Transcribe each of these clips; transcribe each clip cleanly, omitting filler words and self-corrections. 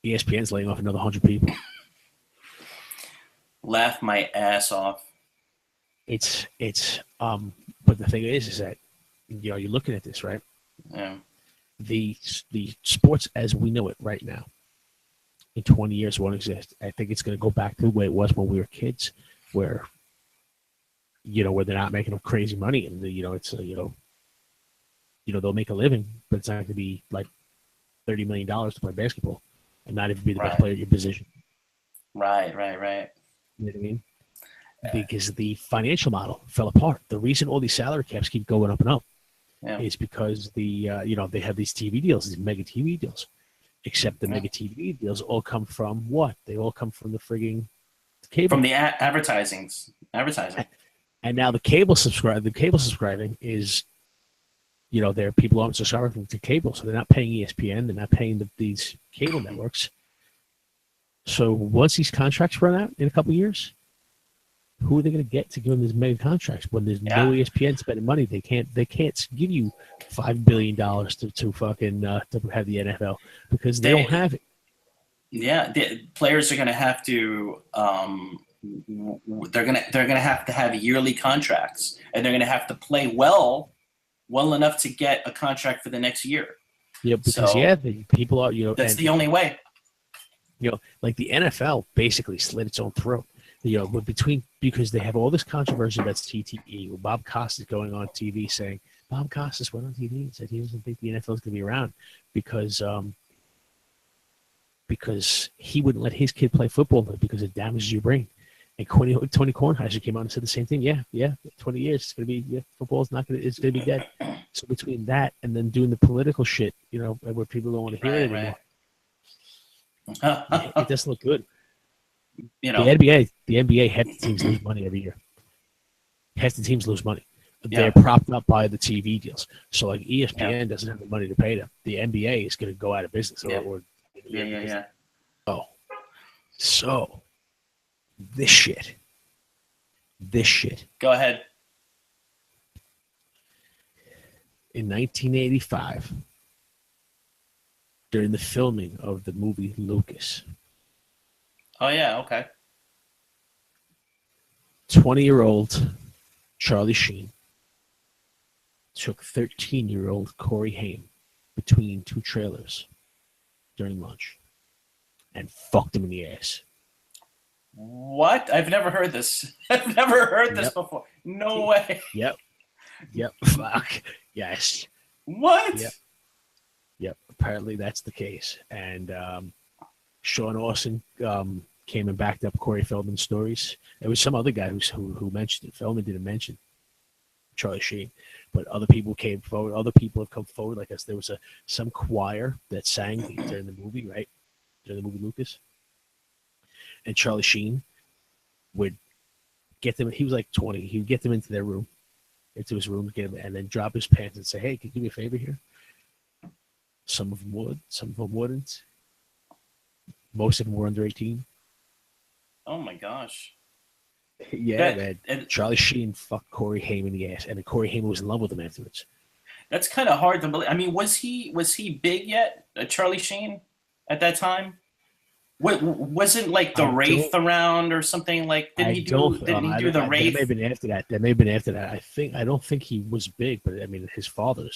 ESPN's laying off another 100 people. Laugh my ass off. But the thing is that, you're looking at this, right? Yeah. The sports as we know it right now, in 20 years won't exist. I think it's going to go back to the way it was when we were kids, where they're not making crazy money, and they'll make a living, but it's not going to be like $30 million to play basketball and not even be the best player at your position. Right. You know what I mean? Because the financial model fell apart. The reason all these salary caps keep going up and up is because they have these TV deals, these mega TV deals. Except the mega TV deals all come from what? They all come from the frigging cable. From the advertising. And now the cable subscribing is, there are people aren't subscribing to cable, so they're not paying ESPN, they're not paying these cable networks. So once these contracts run out in a couple of years, who are they going to get to give them these mega contracts when there's no ESPN spending money? They can't give you $5 billion to fucking to have the NFL because they don't have it. Yeah, the players are going to have to. They're gonna have to have yearly contracts, and they're going to have to play well enough to get a contract for the next year. Yeah, because the people are that's the only way. Like the NFL basically slit its own throat. Because they have all this controversy about TTE. Bob Costas going on TV saying, Bob Costas went on TV and said he doesn't think the NFL is going to be around because he wouldn't let his kid play football because it damages your brain. And Tony Kornheiser came out and said the same thing. Yeah, 20 years it's going to be football's it's going to be dead. So between that and then doing the political shit, where people don't want to hear it anymore, it doesn't look good. The NBA, half the teams lose money every year. Half the teams lose money. They're propped up by the TV deals. So like ESPN doesn't have the money to pay them. The NBA is going to go out of business. Oh, so this shit. Go ahead. In 1985, during the filming of the movie Lucas. Oh, yeah, okay. 20-year-old Charlie Sheen took 13-year-old Corey Haim between two trailers during lunch and fucked him in the ass. What? I've never heard this. I've never heard this before. No way. Yep. Fuck. Yes. What? Yep. Apparently that's the case. And Sean Austin came and backed up Corey Feldman's stories. There was some other guy who mentioned it. Feldman didn't mention Charlie Sheen, but other people came forward. Other people have come forward. Like us, there was some choir that sang during the movie, right? During the movie Lucas, and Charlie Sheen would get them. He was like 20. He would get them into his room, get them, and then drop his pants and say, "Hey, can you do me a favor here?" Some of them would, some of them wouldn't. Most of them were under 18. Oh my gosh. Yeah, man. And Charlie Sheen fucked Corey Haim in the ass, and then Corey Haim was in love with him afterwards. That's kind of hard to believe. I mean, was he big yet, Charlie Sheen, at that time? Wasn't like the Wraith around or something like? Didn't he do the Wraith? That may have been after that. That may have been after that. I don't think he was big, but I mean, his father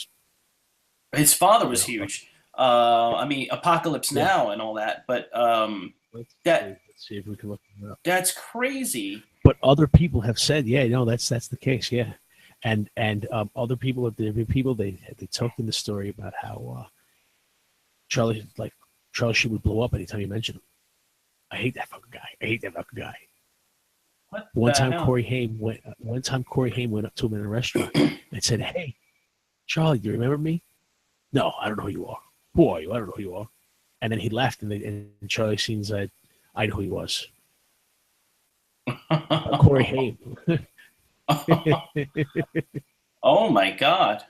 was huge. I mean, Apocalypse Now and all that, but let's see if we can look it up. That's crazy. But other people have said, that's the case, yeah. And other people, they talked in the story about how Charlie Sheen would blow up anytime you mention him. I hate that fucking guy. What? One time Corey Haim went up to him in a restaurant and said, "Hey, Charlie, do you remember me?" "No, I don't know who you are." "Who are you?" "I don't know who you are." And then he laughed, and Charlie Sheen said, "I know who he was." Corey Haim. Oh my God!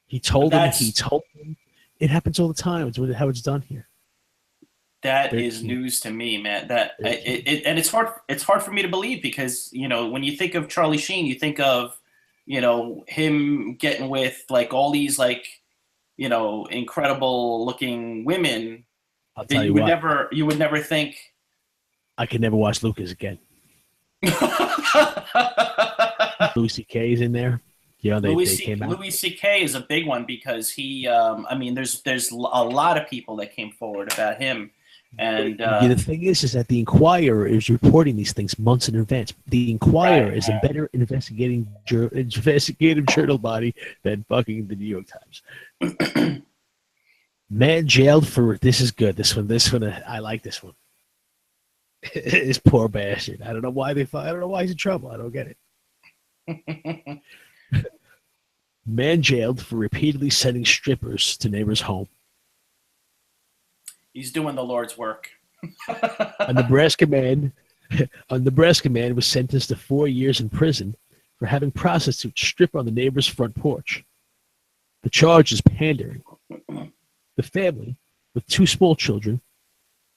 He told him. It happens all the time. It's how it's done here. That is news to me, man. And it's hard for me to believe because when you think of Charlie Sheen, you think of him getting with like all these like incredible looking women, I'll that tell you what. you would never think. I could never watch Lucas again. Louis C.K.'s in there. You know, they came out. Louis C.K. is a big one because he. I mean, there's a lot of people that came forward about him, and The thing is that the Inquirer is reporting these things months in advance. The Inquirer is a better investigative journal body than fucking the New York Times. Man jailed for this is good. This one, I like this one. This poor bastard. I don't know why I don't know why he's in trouble. I don't get it. Man jailed for repeatedly sending strippers to neighbor's home. He's doing the Lord's work. A Nebraska man was sentenced to 4 years in prison for having prostitutes strip on the neighbor's front porch. The charge is pandering. The family, with 2 small children,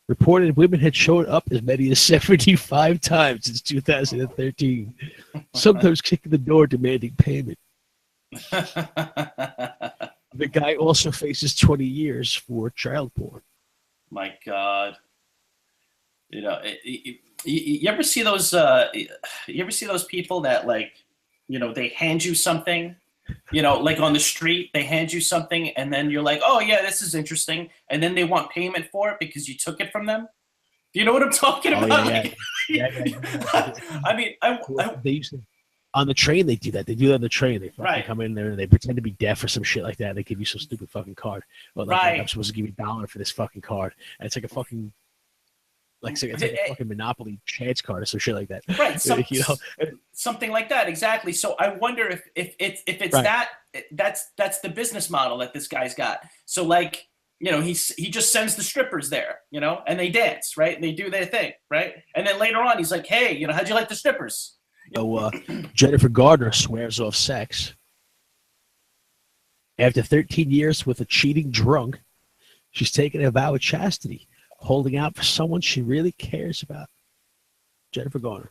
reported women had shown up as many as 75 times since 2013, sometimes kicking the door demanding payment. The guy also faces 20 years for child porn. My God. You know, you ever see those? You ever see those people that, like, you know, they hand you something, you know, like on the street, they hand you something, and then you're like, oh yeah, this is interesting, and then they want payment for it because you took it from them. Do you know what I'm talking about? I mean, they used to, on the train. They do that. They do that on the train. They fucking come in there and they pretend to be deaf or some shit like that. And they give you some stupid fucking card. Well, like, I'm supposed to give you $1 for this fucking card, and it's like a fucking. It's like a fucking Monopoly chance card or some shit like that. Right. You know? Something like that. Exactly. So I wonder if it's that's the business model that this guy's got. So, like, you know, he just sends the strippers there, you know, and they dance, right? And they do their thing, right? And then later on, he's like, hey, you know, how'd you like the strippers? So Jennifer Garner swears off sex. After 13 years with a cheating drunk, she's taken a vow of chastity, holding out for someone she really cares about. Jennifer Garner.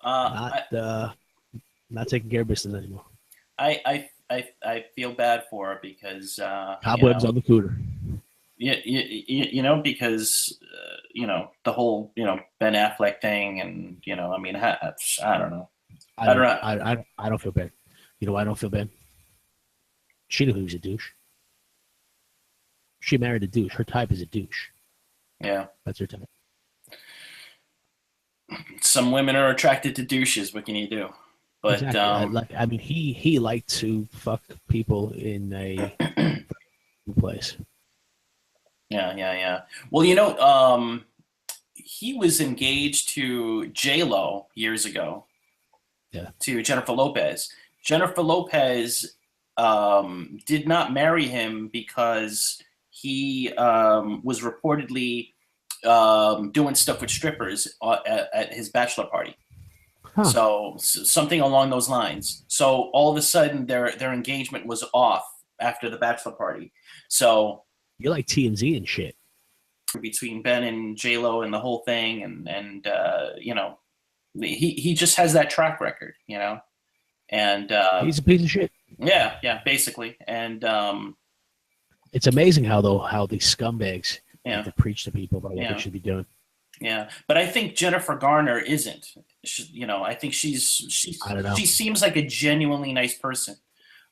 Not taking care of business anymore. I feel bad for her because cobwebs on the cooter. You know, because you know, the whole, you know, Ben Affleck thing, and, you know, I mean, I don't know. I don't feel bad. You know why I don't feel bad? She knew he was a douche. She married a douche. Her type is a douche. Yeah. That's her type. Some women are attracted to douches. What can you do? But exactly. I mean, he liked to fuck people in a place. Yeah. Well, you know, he was engaged to J-Lo years ago. Yeah. To Jennifer Lopez. Jennifer Lopez did not marry him because he was reportedly doing stuff with strippers at his bachelor party. Huh. So something along those lines. So all of a sudden, their engagement was off after the bachelor party. So you're like TMZ and shit. Between Ben and J-Lo and the whole thing, and you know, he just has that track record, you know, and he's a piece of shit. Yeah, basically, and it's amazing how these scumbags have to preach to people about what they should be doing. Yeah, but I think Jennifer Garner isn't. You know, I think she seems like a genuinely nice person.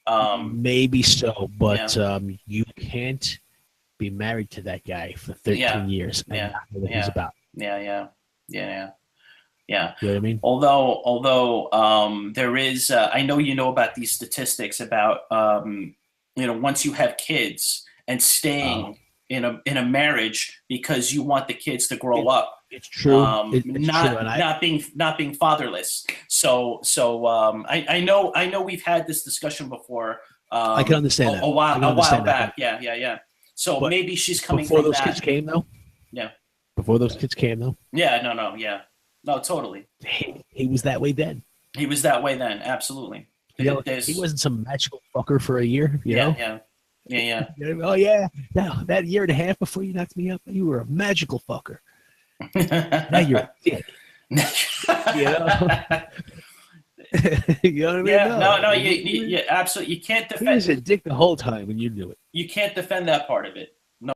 Maybe so, but you can't be married to that guy for 13 years and not know what he's about. Yeah. You know what I mean? Although there is, I know you know about these statistics about, you know, once you have kids and staying in a marriage because you want the kids to grow up. It's true. Not being fatherless. So I know we've had this discussion before. I can understand that. A while back. Yeah. So but maybe she's coming before from those kids came, though. Yeah. Before those kids came, though. Yeah. No. Yeah. No. Totally. He was that way then. He was that way then. Absolutely. You know, he wasn't some magical fucker for a year. You know? Yeah. Oh yeah. Now that year and a half before you knocked me up, you were a magical fucker. Now you're a dick. You know? You know what I mean? Yeah, no, you absolutely, you can't defend. He was a dick the whole time when you knew it. You can't defend that part of it.